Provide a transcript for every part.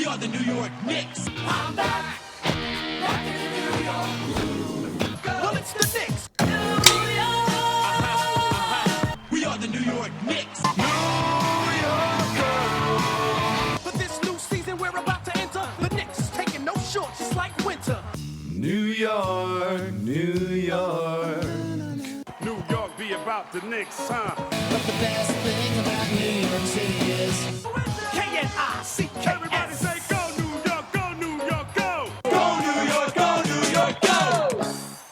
We are the New York Knicks. I'm back. Back in New York. Well, it's the Knicks. New York. We are the New York Knicks. New York. For this new season we're about to enter, the Knicks taking no shorts just like winter. New York, New York. New York be about the Knicks, huh? But the best thing about New York City is K-N-I-C-K-S. Everybody say go New York, go New York, go! Go New York, go New York, go!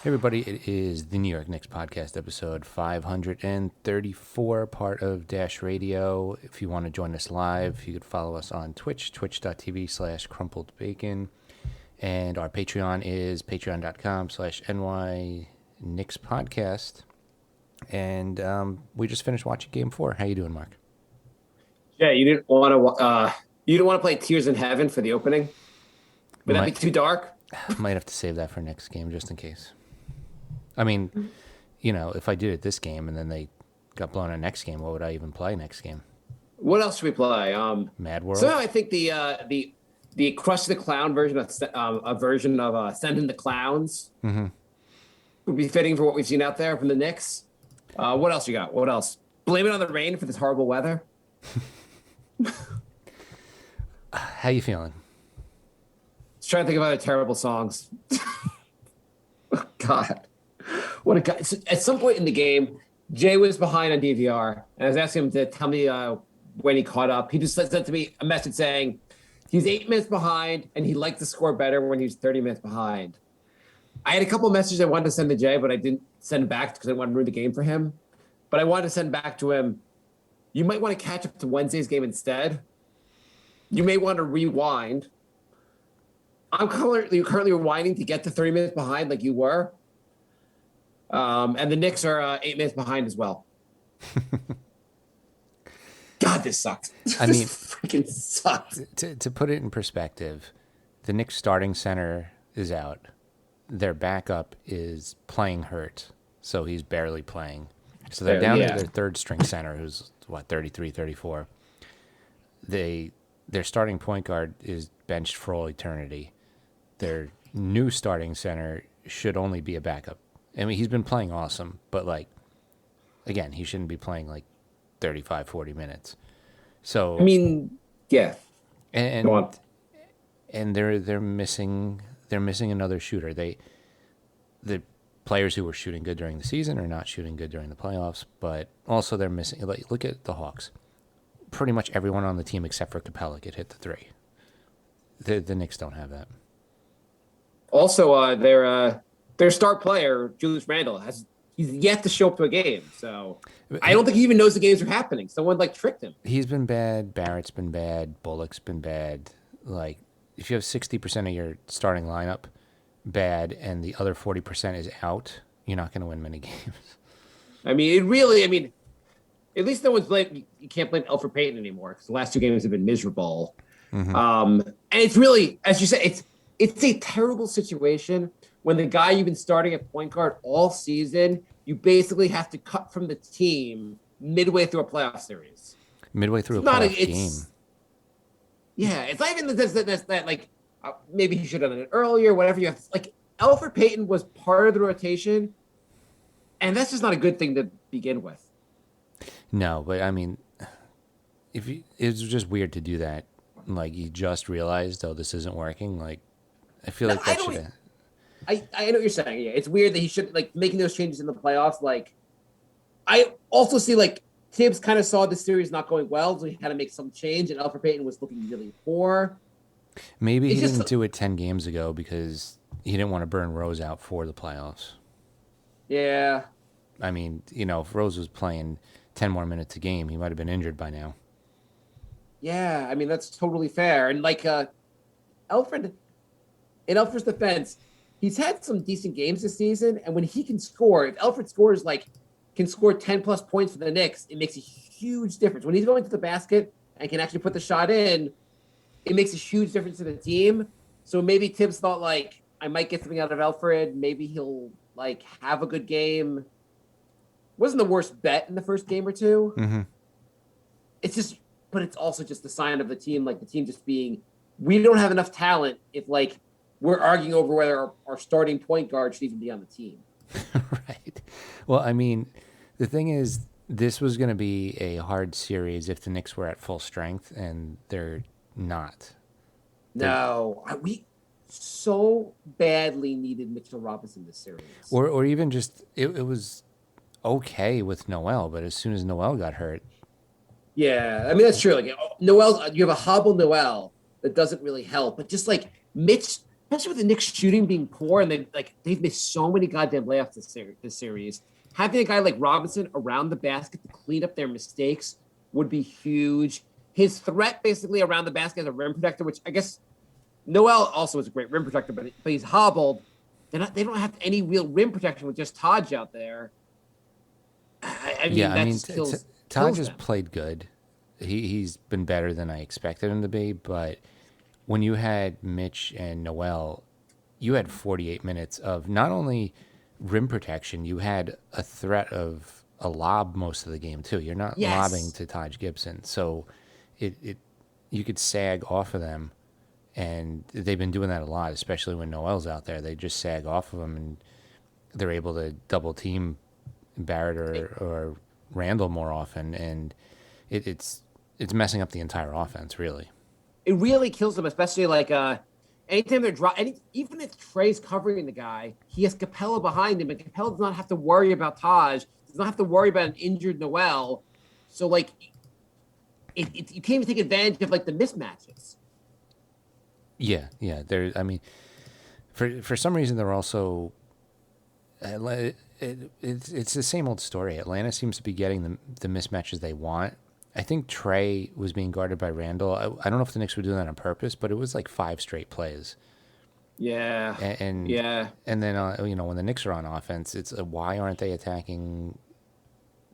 Hey everybody, it is the New York Knicks podcast, episode 534, part of Dash Radio. If you want to join us live, you could follow us on Twitch, twitch.tv/crumpledbacon. And our Patreon is patreon.com/NY Knicks podcast. And we just finished watching Game 4. How you doing, Mark? Yeah, you didn't want to play Tears in Heaven for the opening? Would that be too dark? Might have to save that for next game just in case. I mean, you know, if I did it this game and then they got blown out next game, what would I even play next game? What else should we play? Mad World? So I think the Crush the Clown version of Sending the Clowns would be fitting for what we've seen out there from the Knicks. What else you got? What else? Blame It on the Rain for this horrible weather. How you feeling? Just trying to think of other terrible songs. Oh, God. What a guy. So at some point in the game, Jay was behind on DVR, and I was asking him to tell me when he caught up. He just sent to me a message saying he's 8 minutes behind, and he liked to score better when he was 30 minutes behind. I had a couple of messages I wanted to send to Jay, but I didn't send back because I didn't want to ruin the game for him. But I wanted to send back to him, you might want to catch up to Wednesday's game instead. You may want to rewind. I'm currently rewinding to get to 30 minutes behind like you were. And the Knicks are 8 minutes behind as well. God, this sucks. I mean, this freaking sucks. To put it in perspective, the Knicks starting center is out. Their backup is playing hurt, so he's barely playing. So they're down to their third string center, who's, 33, 34. Their starting point guard is benched for all eternity. Their new starting center should only be a backup. I mean, he's been playing awesome, but, again, he shouldn't be playing, 35, 40 minutes. So I mean, yeah. And go on. And they're missing another shooter. The players who were shooting good during the season are not shooting good during the playoffs, but also they're missing. Look at the Hawks. Pretty much everyone on the team except for Capella could hit the three. The Knicks don't have that. Also, their star player Julius Randle he's yet to show up to a game, so I don't think he even knows the games are happening. Someone tricked him. He's been bad. Barrett's been bad. Bullock's been bad. If you have 60% of your starting lineup bad and the other 40% is out, you're not going to win many games. I mean, at least no one's blaming. You can't blame Elfrid Payton anymore because the last two games have been miserable. Mm-hmm. And it's really, as you said, it's a terrible situation when the guy you've been starting at point guard all season, you basically have to cut from the team midway through a playoff series. Midway through a playoff game. Yeah, it's not even that maybe he should have done it earlier, whatever you have. Elfrid Payton was part of the rotation, and that's just not a good thing to begin with. No, but I mean, it's just weird to do that. You just realized, this isn't working. I feel like that should have. I know what you're saying. Yeah, it's weird that he should making those changes in the playoffs. I also see Tibbs kind of saw the series not going well, so he had to make some change, and Elfrid Payton was looking really poor. Maybe he didn't do it 10 games ago because he didn't want to burn Rose out for the playoffs. Yeah. I mean, if Rose was playing 10 more minutes a game, he might have been injured by now. Yeah, I mean, that's totally fair. And Elfrid, in Elfrid's defense, he's had some decent games this season, and when he can score, if Elfrid scores can score 10 plus points for the Knicks, it makes a huge difference. When he's going to the basket and can actually put the shot in, it makes a huge difference to the team. So maybe Tibbs thought I might get something out of Elfrid. Maybe he'll have a good game. Wasn't the worst bet in the first game or two. Mm-hmm. It's just, but it's also just a sign of the team, the team just being we don't have enough talent if like we're arguing over whether our starting point guard should even be on the team. Right. Well, I mean, the thing is, this was going to be a hard series if the Knicks were at full strength, and they're not. No, we so badly needed Mitchell Robinson this series. Or even just, it was okay with Noel, but as soon as Noel got hurt. Yeah, I mean, that's true. Like, Noel, you have a hobble Noel that doesn't really help, but just like Mitch, especially with the Knicks shooting being poor, and they've missed so many goddamn layups this series. Having a guy like Robinson around the basket to clean up their mistakes would be huge. His threat basically around the basket as a rim protector, which I guess Noel also is a great rim protector, but he's hobbled. They don't have any real rim protection with just Taj out there. I mean, Taj has played good. He's been better than I expected him to be, but when you had Mitch and Noel, you had 48 minutes of not only rim protection, you had a threat of a lob most of the game too. You're not lobbing to Taj Gibson, so you could sag off of them, and they've been doing that a lot, especially when Noel's out there. They just sag off of them, and they're able to double team Barrett or Randall more often, and it's messing up the entire offense, really. It really kills them, especially like anytime they're even if Trey's covering the guy, he has Capella behind him, and Capella does not have to worry about Taj, does not have to worry about an injured Noel. So like, you can't even take advantage of like the mismatches. Yeah. I mean, for some reason they're also. It's the same old story. Atlanta seems to be getting the mismatches they want. I think Trey was being guarded by Randall. I don't know if the Knicks were doing that on purpose, but it was like 5 straight plays. Yeah. And then when the Knicks are on offense, it's why aren't they attacking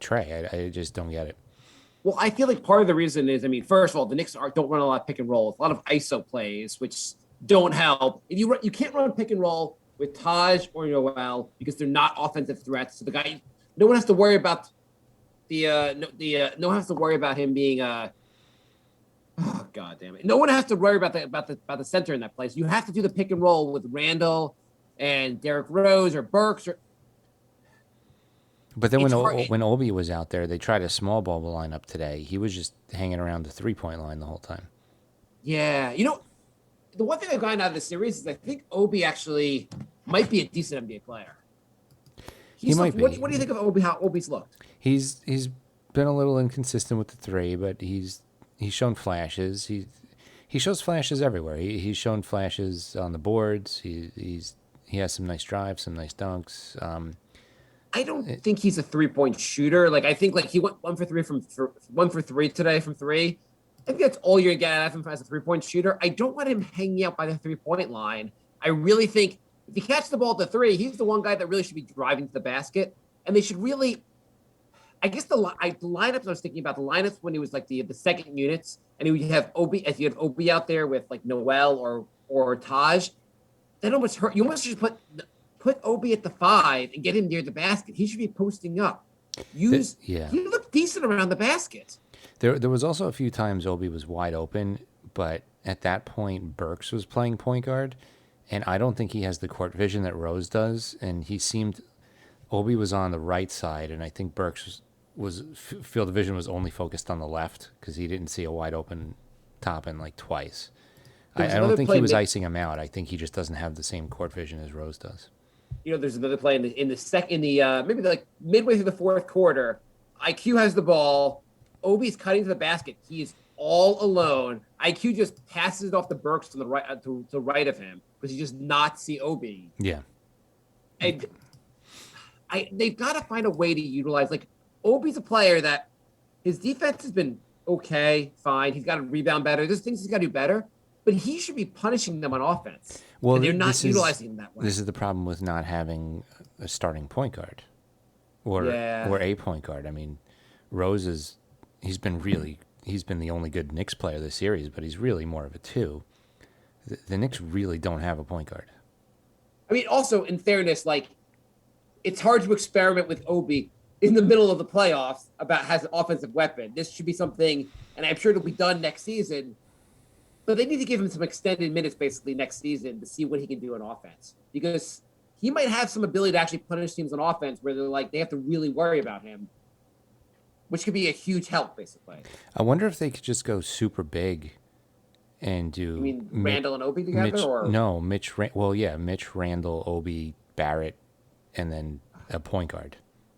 Trey? I just don't get it. Well, I feel like part of the reason is, I mean, first of all, the Knicks don't run a lot of pick and roll. It's a lot of ISO plays, which don't help. If you can't run pick and roll with Taj or Noel because they're not offensive threats. So the guy, no one has to worry about no one has to worry about him being oh god damn it. No one has to worry about the center in that place. You have to do the pick and roll with Randall and Derrick Rose or Burks or. But then when Obi was out there, they tried a small ball lineup today. He was just hanging around the 3-point line the whole time. Yeah, the one thing I've gotten out of this series is I think Obi actually might be a decent NBA player. He might be. What do you think of Obi? How Obi's looked? He's been a little inconsistent with the 3, but he's shown flashes. He shows flashes everywhere. He's shown flashes on the boards. He has some nice drives, some nice dunks. I don't think he's a 3-point shooter. Like I think like he went 1 for 3 1 for 3 today from 3. I think that's all you're going to get out of him as a 3-point shooter. I don't want him hanging out by the 3-point line. I really think if he catches the ball at the 3, he's the one guy that really should be driving to the basket. And they should really, I guess the lineups I was thinking about, the lineups when he was like the second units, and you have Obi, as you have Obi out there with like Noel or Taj, that almost hurt. You almost should put Obi at the 5 and get him near the basket. He should be posting up. He looked decent around the basket. There was also a few times Obi was wide open, but at that point Burks was playing point guard, and I don't think he has the court vision that Rose does. And Obi was on the right side, and I think Burks was field of vision was only focused on the left because he didn't see a wide open top in like twice. I don't think he was icing him out. I think he just doesn't have the same court vision as Rose does. There's another play in the maybe like midway through the fourth quarter. IQ has the ball. Obi's cutting to the basket. He's all alone. IQ just passes it off to Burks to the right to right of him because he does not see Obi. Yeah, and they've got to find a way to utilize. Like Obi's a player that his defense has been okay, fine. He's got to rebound better. There's things he's got to do better, but he should be punishing them on offense. Well, and they're not utilizing him that way. This is the problem with not having a starting point guard or a point guard. I mean, Rose he's been the only good Knicks player this series, but he's really more of a 2. The Knicks really don't have a point guard. I mean, also in fairness, like it's hard to experiment with Obi in the middle of the playoffs has an offensive weapon. This should be something, and I'm sure it'll be done next season. But they need to give him some extended minutes basically next season to see what he can do on offense, because he might have some ability to actually punish teams on offense where they're like they have to really worry about him, which could be a huge help basically. I wonder if they could just go super big and do. You mean Randall and Obi together, or no, Mitch? Mitch, Randall, Obi, Barrett, and then a point guard.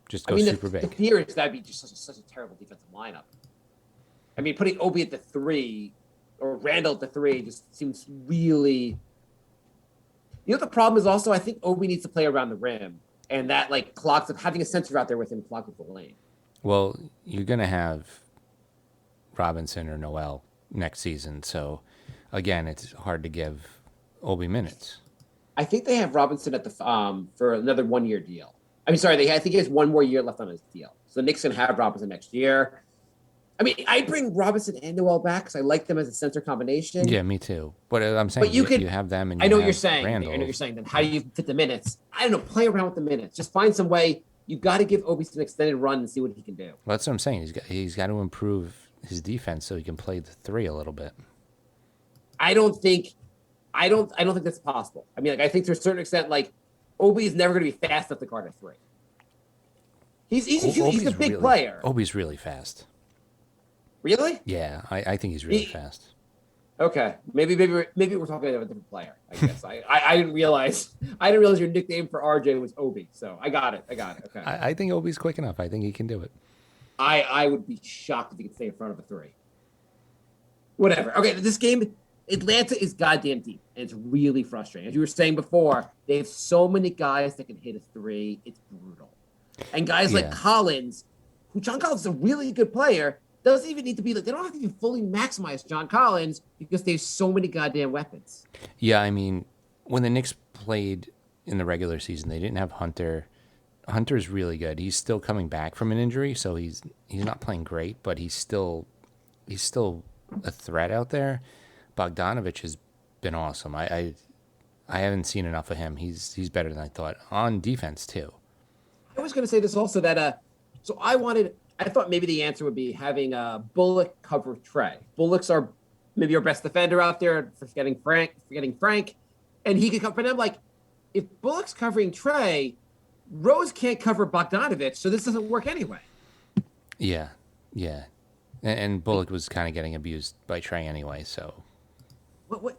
Just go super big. The fear is that'd be just such a terrible defensive lineup. I mean, putting Obi at the 3 or Randall at the 3 just seems really. You know what the problem is also? I think Obi needs to play around the rim, and that like clogs up having a center out there with him clogs up the lane. Well, you're gonna have Robinson or Noel next season, so again, it's hard to give Obi minutes. I think they have Robinson at the for another 1-year deal. I mean, sorry, I think he has 1 more year left on his deal. So the Knicks can have Robinson next year. I mean, I bring Robinson and Noel back because I like them as a center combination. Yeah, me too. But I'm saying, you have them, and I know what you're saying. Randall. I know what you're saying. Then how do you fit the minutes? I don't know. Play around with the minutes. Just find some way. You got to give Obi an extended run and see what he can do. Well, that's what I'm saying. He's got to improve his defense so he can play the 3 a little bit. I don't think that's possible. I mean, like I think to a certain extent, like Obi is never going to be fast enough to guard a 3. He's a big player. Obi's really fast. Really? Yeah, I think he's really fast. Okay, maybe we're talking about a different player. I guess I didn't realize your nickname for RJ was Obi. So I got it. Okay. I think Obi's quick enough. I think he can do it. I would be shocked if he could stay in front of a 3. Whatever. Okay, this game, Atlanta is goddamn deep, and it's really frustrating. As you were saying before, they have so many guys that can hit a 3. It's brutal. And guys like Collins, who John Collins is a really good player, doesn't even need to be like, they don't have to even fully maximize John Collins because they have so many goddamn weapons. Yeah, I mean, when the Knicks played in the regular season, they didn't have Hunter. Hunter's really good. He's still coming back from an injury, so he's not playing great, but he's still a threat out there. Bogdanovich has been awesome. I haven't seen enough of him. He's better than I thought on defense too. I was going to say this also that I thought maybe the answer would be having Bullock cover Trey. Bullock's maybe our best defender out there, forgetting Frank, and he could cover them. Like if Bullock's covering Trey, Rose can't cover Bogdanovich, so this doesn't work anyway. Yeah, and Bullock was kind of getting abused by Trey anyway. So what?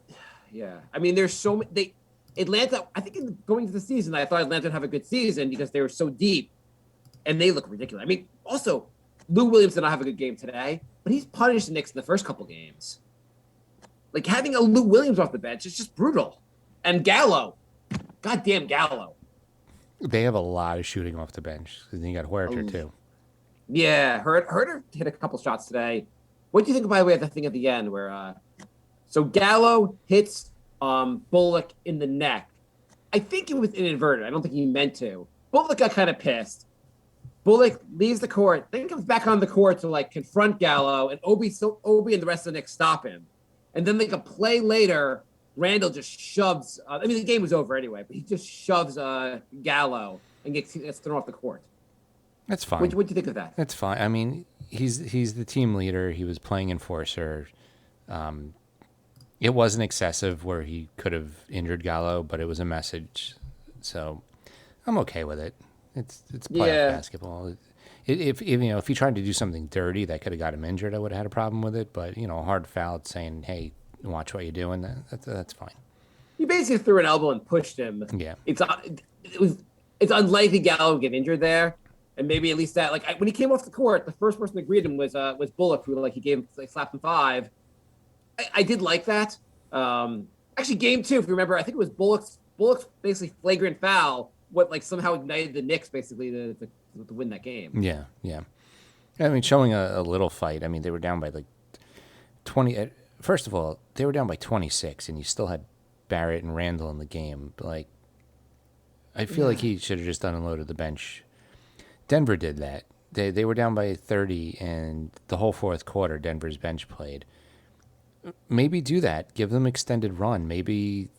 Yeah, I mean, there's so many. Atlanta, I think going into the season, I thought Atlanta would have a good season because they were so deep, and they look ridiculous. I mean, also, Lou Williams did not have a good game today, but he's punished the Knicks in the first couple games. Like, having a Lou Williams off the bench is just brutal. And Gallo. Goddamn Gallo. They have a lot of shooting off the bench. And you got Huerter, too. Yeah, Huerter hit a couple shots today. What do you think, by the way, of the thing at the end where so Gallo hits Bullock in the neck. I think it was inadvertent. I don't think he meant to. Bullock got kind of pissed. Bullock leaves the court, then comes back on the court to like confront Gallo, and Obi and the rest of the Knicks stop him. And then like a play later, Randall just shoves. I mean, the game was over anyway, but he just shoves Gallo and gets thrown off the court. That's fine. What do you think of that? That's fine. I mean, he's the team leader. He was playing enforcer. It wasn't excessive where he could have injured Gallo, but it was a message. So I'm okay with it. It's playoff basketball. If he tried to do something dirty that could have got him injured, I would have had a problem with it. But a hard foul saying, "Hey, watch what you're doing," that's fine. He basically threw an elbow and pushed him. Yeah, it's unlikely Gallo would get injured there, and maybe at least that when he came off the court, the first person to greet him was Bullock, who he slapped him 5. I did like that. Actually, game 2, if you remember, I think it was Bullock's basically flagrant foul. What somehow ignited the Knicks basically to win that game. Yeah. I mean, showing a little fight. I mean, they were down by 20. First of all, they were down by 26, and you still had Barrett and Randall in the game. But I feel like he should have just unloaded the bench. Denver did that. They were down by 30, and the whole fourth quarter, Denver's bench played. Maybe do that. Give them extended run. Maybe.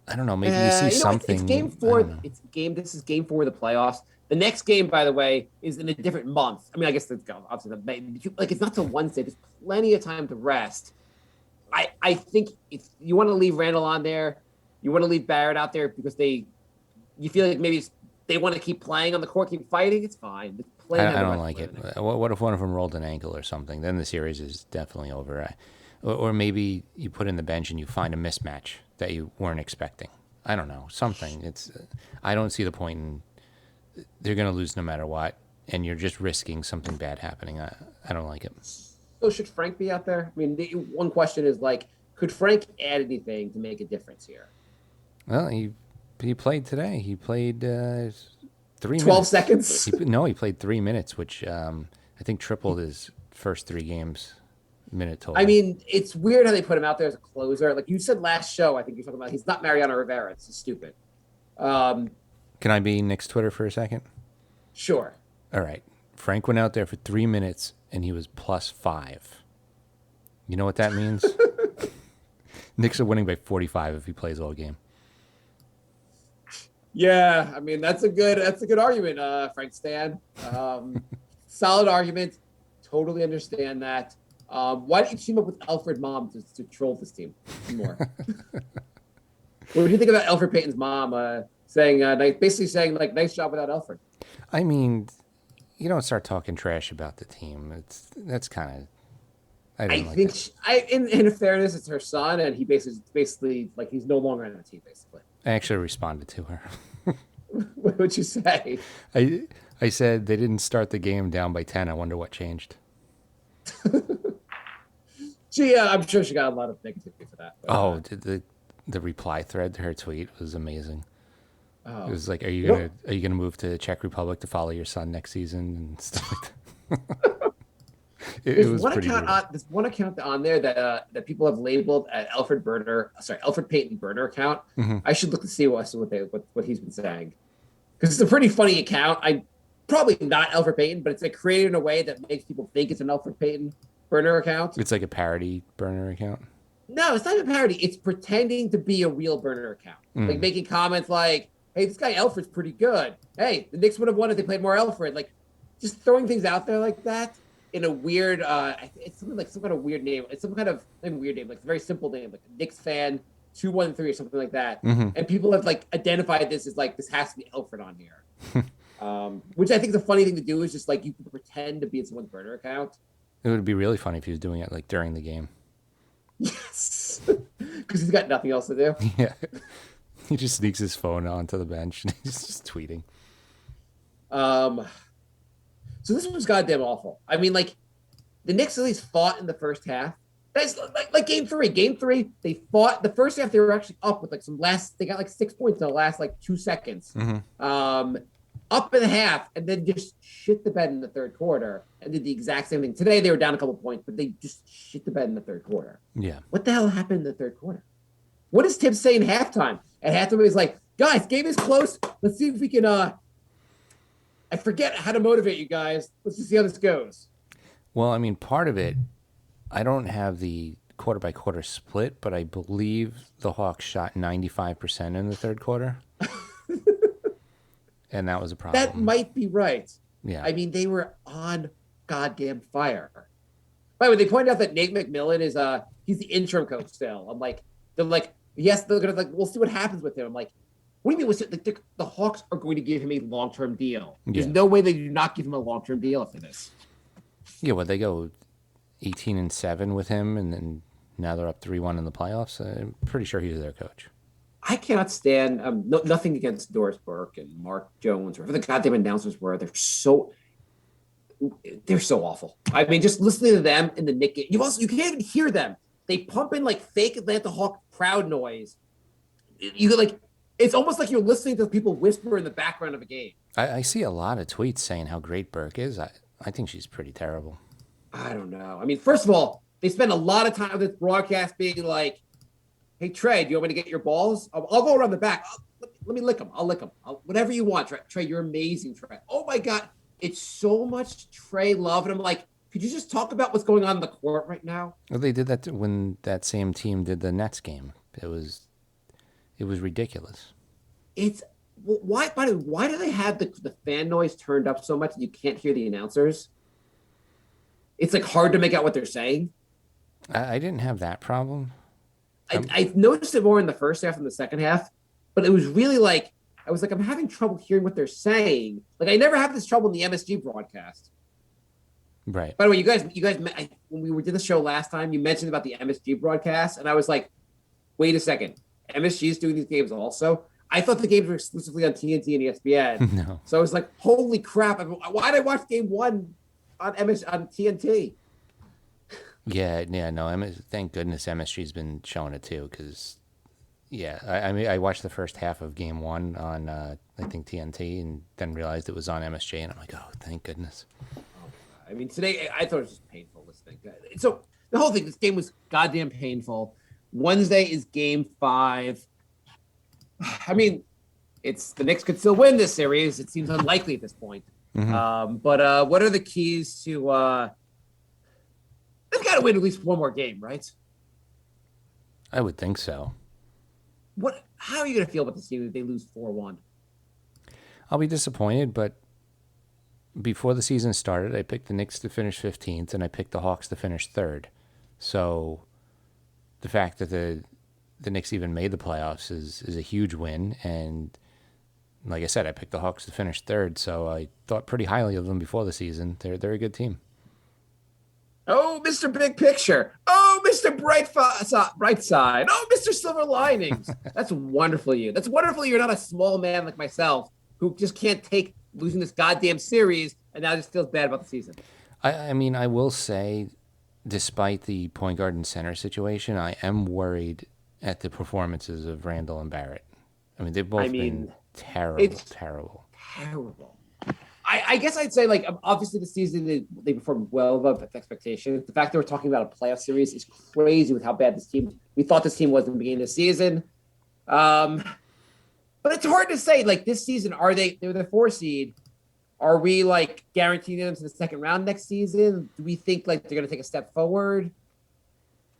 I don't know. Maybe you see something. It's game 4. This is game 4 of the playoffs. The next game, by the way, is in a different month. I mean, I guess it's obviously it's not till Wednesday. There's plenty of time to rest. I think if you want to leave Randall on there, you want to leave Barrett out there because you feel like maybe they want to keep playing on the court, keep fighting. It's fine. I don't like it. What if one of them rolled an ankle or something? Then the series is definitely over. Or maybe you put in the bench and you find a mismatch that you weren't expecting. I don't know, something. I don't see the point in. They're going to lose no matter what, and you're just risking something bad happening. I don't like it. So should Frank be out there? I mean, one question is like, could Frank add anything to make a difference here? Well, he played today. He played 3 minutes. 12 seconds? He played 3 minutes, which I think tripled his first 3 games minute total. I mean, it's weird how they put him out there as a closer. Like you said last show, I think you're talking about he's not Mariano Rivera. It's stupid. Can I be Nick's Twitter for a second? Sure. All right. Frank went out there for 3 minutes, and he was +5. You know what that means? Knicks are winning by 45 if he plays all game. Yeah, I mean that's a good argument, Frank Stan. Solid argument. Totally understand that. Why don't you team up with Alfred Mom to troll this team more? What do you think about Alfred Payton's mom basically saying like nice job without Alfred? I mean, you don't start talking trash about the team. That's kind of. I think in fairness, it's her son, and he basically like he's no longer on the team. Basically, I actually responded to her. What would you say? I said they didn't start the game down by 10. I wonder what changed. I'm sure she got a lot of negativity for that. But, the reply thread to her tweet was amazing. Oh. It was like, are you gonna move to Czech Republic to follow your son next season and stuff like that? There's one account on there that people have labeled Alfred Payton burner account. Mm-hmm. I should look to see what he's been saying because it's a pretty funny account. Probably not Alfred Payton, but it's like created in a way that makes people think it's an Alfred Payton burner account. It's like a parody burner account. No, it's not a parody. It's pretending to be a real burner account, like making comments like, "Hey, this guy Alfred's pretty good. Hey, the Knicks would have won if they played more Alfred." Like, just throwing things out there like that. In a weird, it's something like some kind of weird name. It's some kind of weird name, like a very simple name, like Knicks fan 213 or something like that. Mm-hmm. And people have like identified this as like this has to be Alfred on here, which I think the funny thing to do is just like you can pretend to be in someone's burner account. It would be really funny if he was doing it like during the game. Yes, because he's got nothing else to do. Yeah, he just sneaks his phone onto the bench and he's just tweeting. So this was goddamn awful. I mean, like, the Knicks at least fought in the first half. That's like game three. Game three, they fought. The first half, they were actually up with like they got like 6 points in the last like 2 seconds. Mm-hmm. Up in the half, and then just shit the bed in the third quarter and did the exact same thing. Today, they were down a couple points, but they just shit the bed in the third quarter. Yeah. What the hell happened in the third quarter? What does Tibbs say in halftime? At halftime, he's like, guys, game is close. Let's see if we can, I forget how to motivate you guys. Let's just see how this goes. Well, I mean, part of it, I don't have the quarter-by-quarter split, but I believe the Hawks shot 95% in the third quarter. And that was a problem. That might be right. Yeah. I mean, they were on goddamn fire. By the way, they pointed out that Nate McMillan is he's the interim coach still. I'm like, they're like, yes, they're gonna like, we'll see what happens with him. I'm like, what do you mean? The Hawks are going to give him a long-term deal. There's no way they do not give him a long-term deal after this. Yeah, well, they go 18-7 with him, and then now they're up 3-1 in the playoffs. I'm pretty sure he's their coach. I cannot stand nothing against Doris Burke and Mark Jones or whatever the goddamn announcers were. They're so awful. I mean, just listening to them in the Knicks game, you can't even hear them. They pump in like fake Atlanta Hawk crowd noise. You like. It's almost like you're listening to people whisper in the background of a game. I see a lot of tweets saying how great Burke is. I think she's pretty terrible. I don't know. I mean, first of all, they spend a lot of time with this broadcast being like, hey, Trey, do you want me to get your balls? I'll go around the back. Let me lick them. I'll lick them. Whatever you want, Trey. You're amazing, Trey. Oh, my God. It's so much Trey love. And I'm like, could you just talk about what's going on in the court right now? Well, they did that when that same team did the Nets game. It was ridiculous. Why do they have the fan noise turned up so much that you can't hear the announcers? It's like hard to make out what they're saying. I didn't have that problem. I noticed it more in the first half than the second half, but it was really like I was like, I'm having trouble hearing what they're saying. Like I never have this trouble in the MSG broadcast. Right. By the way, you guys, when we did the show last time, you mentioned about the MSG broadcast, and I was like, wait a second, MSG is doing these games also. I thought the games were exclusively on TNT and ESPN. No. So I was like, holy crap! Why did I watch Game 1 on TNT? Yeah, no. Thank goodness MSG's been showing it too, because I mean, I watched the first half of Game 1 on I think TNT, and then realized it was on MSG, and I'm like, oh, thank goodness. I mean, today I thought it was just painful listening. So the whole thing, this game was goddamn painful. Wednesday is Game 5. I mean, the Knicks could still win this series. It seems unlikely at this point. Mm-hmm. But what are the keys to? They've got to win at least one more game, right? I would think so. How are you going to feel about this team if they lose 4-1? I'll be disappointed, but before the season started, I picked the Knicks to finish 15th, and I picked the Hawks to finish 3rd. So the fact that the Knicks even made the playoffs is a huge win. And like I said, I picked the Hawks to finish 3rd, so I thought pretty highly of them before the season. They're a good team. Oh, Mr. Big Picture. Oh, Mr. Bright Side. Oh, Mr. Silver Linings. That's wonderful. That's wonderful. You're not a small man like myself who just can't take losing this goddamn series and now just feels bad about the season. I mean, I will say, despite the point guard and center situation, I am worried at the performances of Randall and Barrett. I mean, they've both been terrible. Terrible. I guess I'd say, like, obviously the season they performed well above expectations. The fact that we're talking about a playoff series is crazy with how bad we thought this team was in the beginning of the season. But it's hard to say, like, this season, they're the 4 seed. Are we, like, guaranteeing them to the second round next season? Do we think, like, they're going to take a step forward?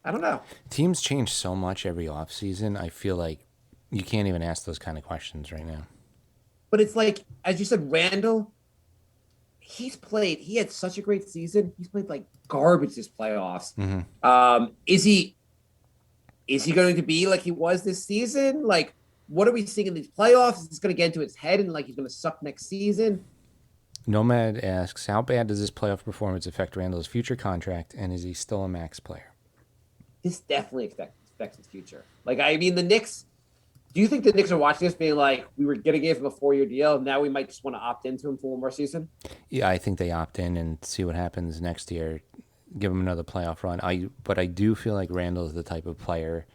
I don't know. Teams change so much every offseason. I feel like you can't even ask those kind of questions right now. But it's like, as you said, Randall, he had such a great season. He's played like garbage this playoffs. Mm-hmm. Is he going to be like he was this season? Like, what are we seeing in these playoffs? Is this going to get into his head and like he's going to suck next season? Nomad asks, how bad does this playoff performance affect Randall's future contract, and is he still a max player? This definitely affects his future. Like, I mean, the Knicks. Do you think the Knicks are watching this being like, we were going to give him a 4-year deal, and now we might just want to opt into him for one more season? Yeah, I think they opt in and see what happens next year, give him another playoff run. But I do feel like Randall is the type of player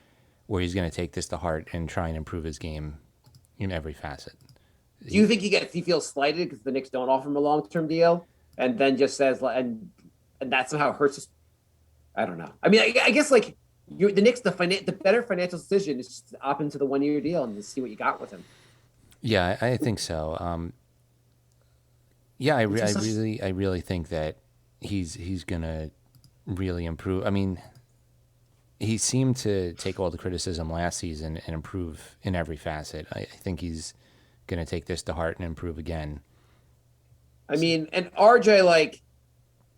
where he's going to take this to heart and try and improve his game in every facet. Do you think he feels slighted because the Knicks don't offer him a long-term deal, and then just says, and that somehow hurts us? I don't know. I mean, I guess like the Knicks, the better financial decision is just to opt into the 1-year deal and see what you got with him. Yeah, I think so. I really think that he's gonna really improve. I mean, he seemed to take all the criticism last season and improve in every facet. I think he's going to take this to heart and improve again. I mean, and RJ, like,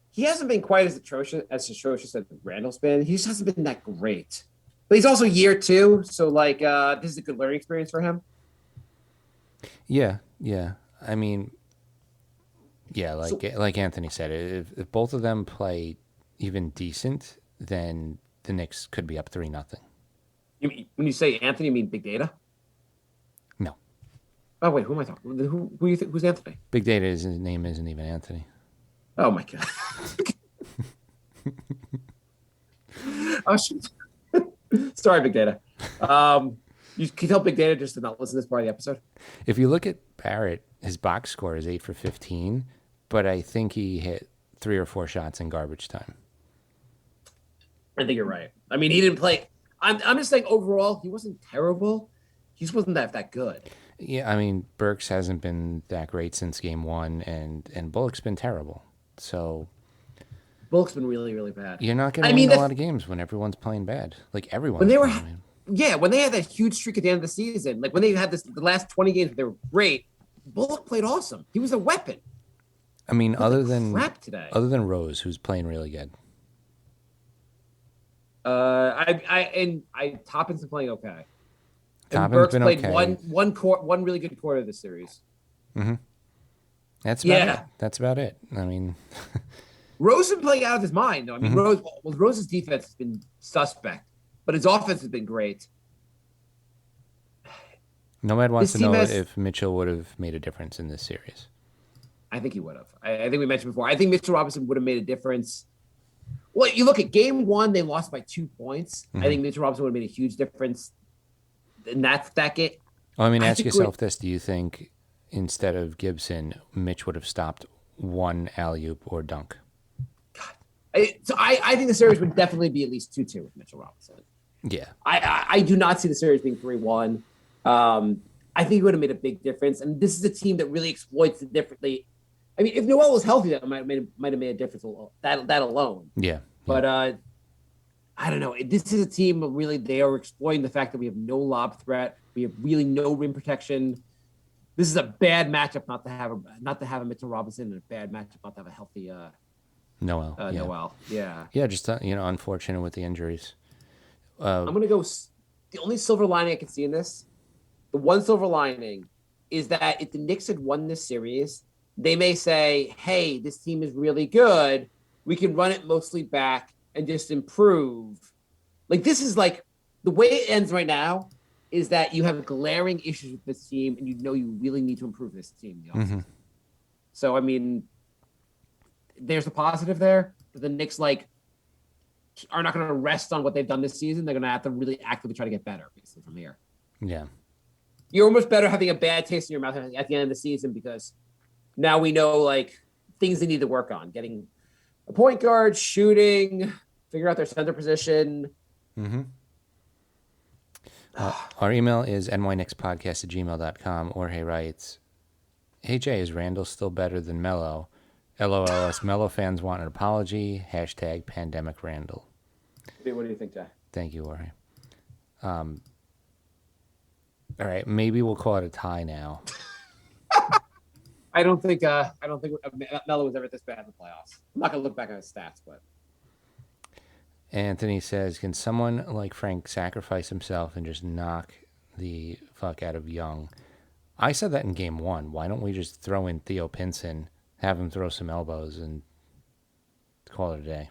he hasn't been quite as atrocious as Randall's been. He just hasn't been that great. But he's also year 2, so, like, this is a good learning experience for him. Yeah. I mean, yeah, like Anthony said, if both of them play even decent, then the Knicks could be up 3-0. When you say Anthony, you mean Big Data? No. Oh wait, who am I talking? Who you think? Who's Anthony? Big Data, his name isn't even Anthony. Oh my god. Oh shit. Sorry, Big Data. You can tell Big Data just to not listen to this part of the episode. If you look at Barrett, his box score is 8 for 15, but I think he hit 3 or 4 shots in garbage time. I think you're right. I mean, he didn't play. I'm just saying overall, he wasn't terrible. He just wasn't that good. Yeah, I mean, Burks hasn't been that great since game 1, and Bullock's been terrible. So Bullock's been really, really bad. You're not going to win a lot of games when everyone's playing bad. Like everyone. When they had that huge streak at the end of the season, like when they had the last 20 games, they were great. Bullock played awesome. He was a weapon. I mean, other than crap today. Other than Rose, who's playing really good. Toppin's been playing okay. And Toppin's Burks been played okay. one really good quarter of the series. That's about it. That's about it. I mean, Rose been playing out of his mind. Though. I mean, Rose's defense has been suspect, but his offense has been great. Nomad wants to know if Mitchell would have made a difference in this series. I think he would have. I think we mentioned before. I think Mitchell Robinson would have made a difference. Well, you look at game 1, they lost by 2 points. I think Mitchell Robinson would have made a huge difference in that game. Well, I mean, ask yourself this. Do you think instead of Gibson, Mitch would have stopped one alley-oop or dunk? I think the series would definitely be at least 2-2 with Mitchell Robinson. Yeah. I do not see the series being 3-1. I think he would have made a big difference. And this is a team that really exploits it differently. I mean, if Noel was healthy, that might have made a difference. That alone. Yeah. But I don't know. This is a team that really they are exploiting the fact that we have no lob threat. We have really no rim protection. This is a bad matchup not to have a Mitchell Robinson, and a bad matchup not to have a healthy Noel. Noel. Yeah. Yeah, just unfortunate with the injuries. I'm gonna go. The only silver lining I can see in this, the one silver lining, is that if the Knicks had won this series, they may say, "Hey, this team is really good. We can run it mostly back and just improve." Like this is like the way it ends right now is that you have glaring issues with this team, and you really need to improve this team. So I mean, there's a positive there. But the Knicks are not going to rest on what they've done this season. They're going to have to really actively try to get better basically from here. Yeah. You're almost better having a bad taste in your mouth at the end of the season because now we know things they need to work on. Getting a point guard, shooting, figure out their center position. Our email is nyknickspodcast@gmail.com. Jorge writes, "Hey Jay, is Randall still better than Melo? LOLS, Melo fans want an apology. #pandemic Randall." What do you think, Jay? Thank you, Jorge. All right, maybe we'll call it a tie now. I don't think Melo was ever this bad in the playoffs. I'm not gonna look back on his stats, but Anthony says, "Can someone like Frank sacrifice himself and just knock the fuck out of Young?" I said that in game 1. Why don't we just throw in Theo Pinson, have him throw some elbows, and call it a day?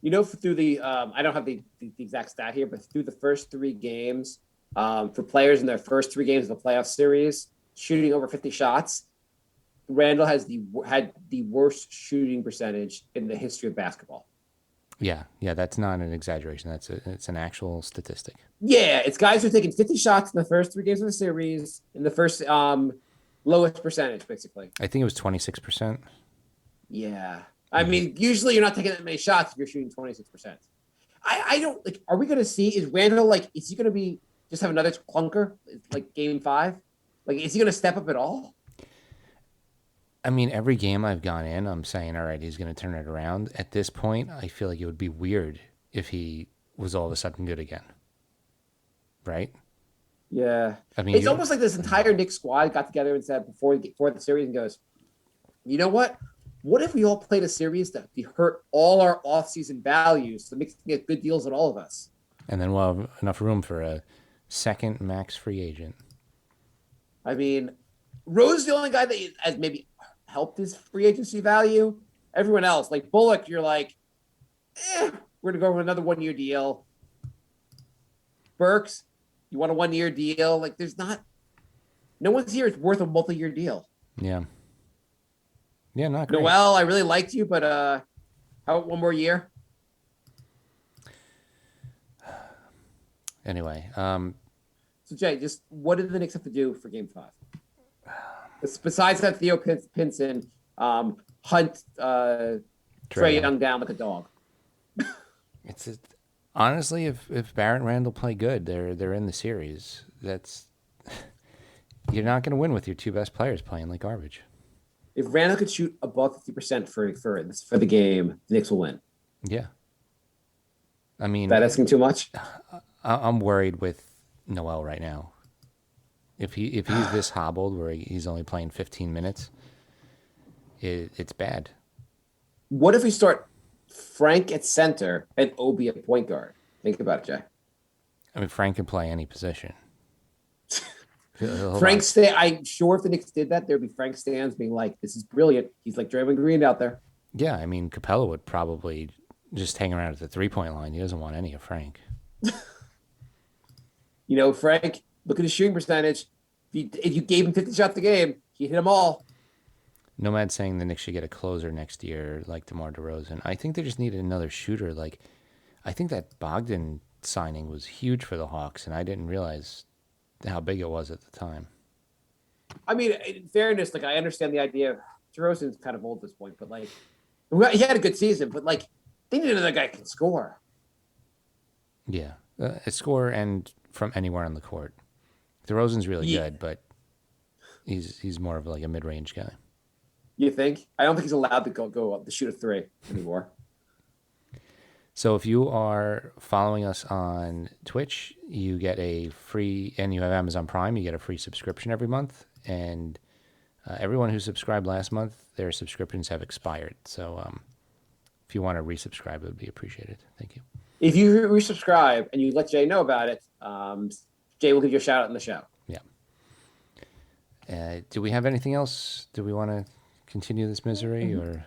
Through the I don't have the exact stat here, but through the first 3 games, for players in their first 3 games of the playoff series, shooting over 50 shots, Randall had the worst shooting percentage in the history of basketball. Yeah, that's not an exaggeration. It's an actual statistic. Yeah, it's guys who are taking 50 shots in the first 3 games of the series in the first lowest percentage, basically. I think it was 26%. Yeah. I mean, usually you're not taking that many shots if you're shooting 26%. I don't are we going to see, is Randall, is he going to just have another clunker like game 5? Is he going to step up at all? I mean, every game I've gone in, I'm saying, all right, he's going to turn it around. At this point, I feel like it would be weird if he was all of a sudden good again. Right? Yeah. I mean, it's almost like this entire Knicks squad got together and said before the series and goes, you know what? What if we all played a series that we hurt all our off-season values so Knicks can get good deals at all of us? And then we'll have enough room for a second max free agent. I mean, Rose is the only guy that has maybe helped his free agency value. Everyone else, like Bullock, you're like, we're going to go with another 1-year deal. Burks, you want a 1-year deal? No one's here is worth a multi-year deal. Yeah. Yeah, not great. Noel, I really liked you, but how about 1 more year? Anyway. So, Jay, just what did the Knicks have to do for Game 5? Besides that, Theo Pinson hunt Trae Young down like a dog. Honestly, if Barrett and Randall play good, they're in the series. You're not going to win with your 2 best players playing like garbage. If Randall could shoot above 50% for the game, the Knicks will win. Yeah. I mean, is that asking too much? I'm worried with Noel right now. If he's this hobbled where he's only playing 15 minutes, it's bad. What if we start Frank at center, and Obi at point guard. Think about it, Jay. I mean, Frank can play any position. I'm sure if the Knicks did that, there'd be Frank stands being like, "This is brilliant." He's like Draymond Green out there. Yeah, I mean, Capella would probably just hang around at the 3-point line. He doesn't want any of Frank. Frank, look at his shooting percentage. If you gave him 50 shots a game, he'd hit them all. Nomad's saying the Knicks should get a closer next year, like DeMar DeRozan. I think they just needed another shooter. Like, I think that Bogdan signing was huge for the Hawks, and I didn't realize how big it was at the time. I mean, in fairness, like I understand the idea of DeRozan's kind of old at this point, but like he had a good season, but like they need another guy who can score. Yeah, a score and from anywhere on the court. DeRozan's really good, but he's more of like a mid-range guy. You think? I don't think he's allowed to go up to shoot a three anymore. So if you are following us on Twitch, you get a free, and you have Amazon Prime, you get a free subscription every month. And everyone who subscribed last month, their subscriptions have expired. So if you want to resubscribe, it would be appreciated. Thank you. If you resubscribe and you let Jay know about it, Jay will give you a shout out in the show. Yeah. Do we have anything else? Do we want to continue this misery or?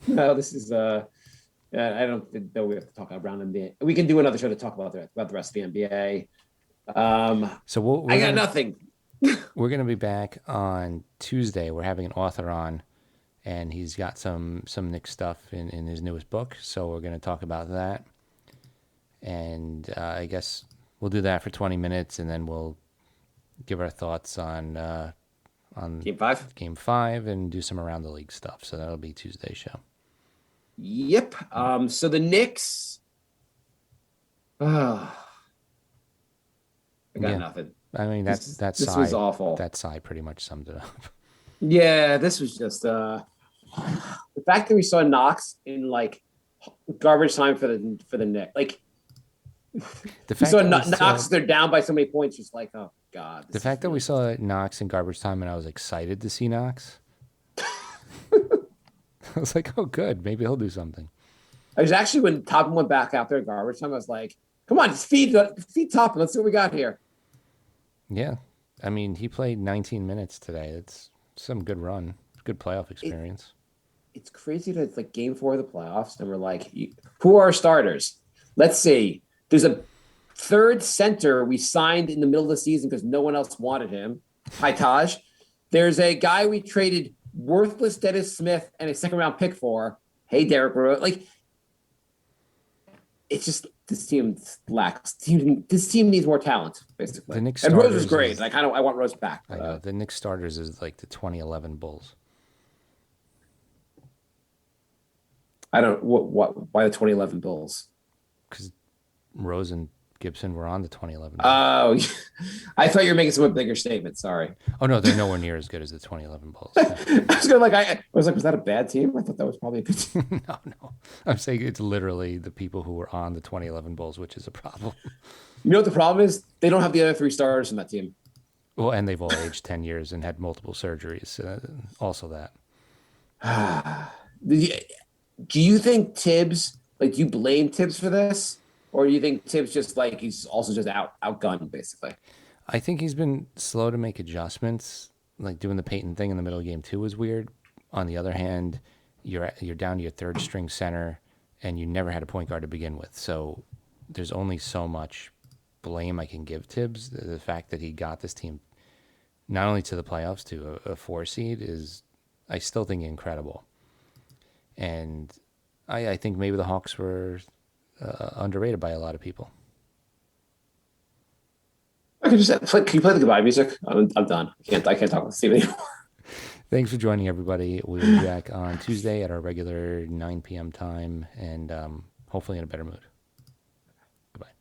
No, this is I don't think that we have to talk about NBA. We can do another show to talk about the rest of the NBA. So I got nothing. We're going to be back on Tuesday. We're having an author on, and he's got some Knicks stuff in his newest book. So we're going to talk about that. And I guess we'll do that for 20 minutes, and then we'll give our thoughts on Game 5 and do some around the league stuff. So that'll be Tuesday's show. Yep. So the Knicks. I got nothing. I mean, this was awful. That sigh pretty much summed it up. Yeah, this was just the fact that we saw Knox in like garbage time for the Knicks. Like the fact that Knox, they're down by so many points. Just like, oh god. The fact that we saw Knox in garbage time, and I was excited to see Knox. I was like, oh, good. Maybe he'll do something. I was actually, when Toppin went back out there in garbage time, I was like, come on, just feed Toppin. Let's see what we got here. Yeah. I mean, he played 19 minutes today. It's some good run. Good playoff experience. It's crazy that it's like game 4 of the playoffs, and we're like, who are our starters? Let's see. There's a third center we signed in the middle of the season because no one else wanted him. Hi, Taj. There's a guy we traded worthless Dennis Smith and a second-round pick for. Hey, Derrick Rose. Like, it's just this team lacks. This team needs more talent, basically. The Knicks and Rose is great. I want Rose back. I know. The Knicks starters is like the 2011 Bulls. I don't. Why the 2011 Bulls? Because Rose and Gibson were on the 2011 Bulls. Oh, I thought you were making some bigger statement. Sorry. Oh no, they're nowhere near as good as the 2011 Bulls. I was like, was that a bad team? I thought that was probably a good team. No. I'm saying it's literally the people who were on the 2011 Bulls, which is a problem. You know what the problem is? They don't have the other 3 starters in that team. Well, and they've all aged 10 years and had multiple surgeries. Also that. Do you think Tibbs, like, do you blame Tibbs for this? Or do you think Tibbs just like he's also just outgunned basically? I think he's been slow to make adjustments. Like doing the Peyton thing in the middle of game 2 was weird. On the other hand, you're down to your third string center, and you never had a point guard to begin with. So there's only so much blame I can give Tibbs. The fact that he got this team not only to the playoffs to a 4 seed is, I still think, incredible. And I think maybe the Hawks were underrated by a lot of people. I can can you play the goodbye music? I'm done. I can't talk with Steve anymore. Thanks for joining, everybody. We'll be back on Tuesday at our regular 9 p.m. time, and hopefully in a better mood. Goodbye.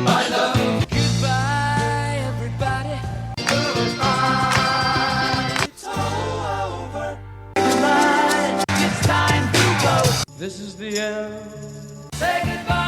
My love. Goodbye, everybody. It's all over. Goodbye. It's time to go. This is the end. Say goodbye.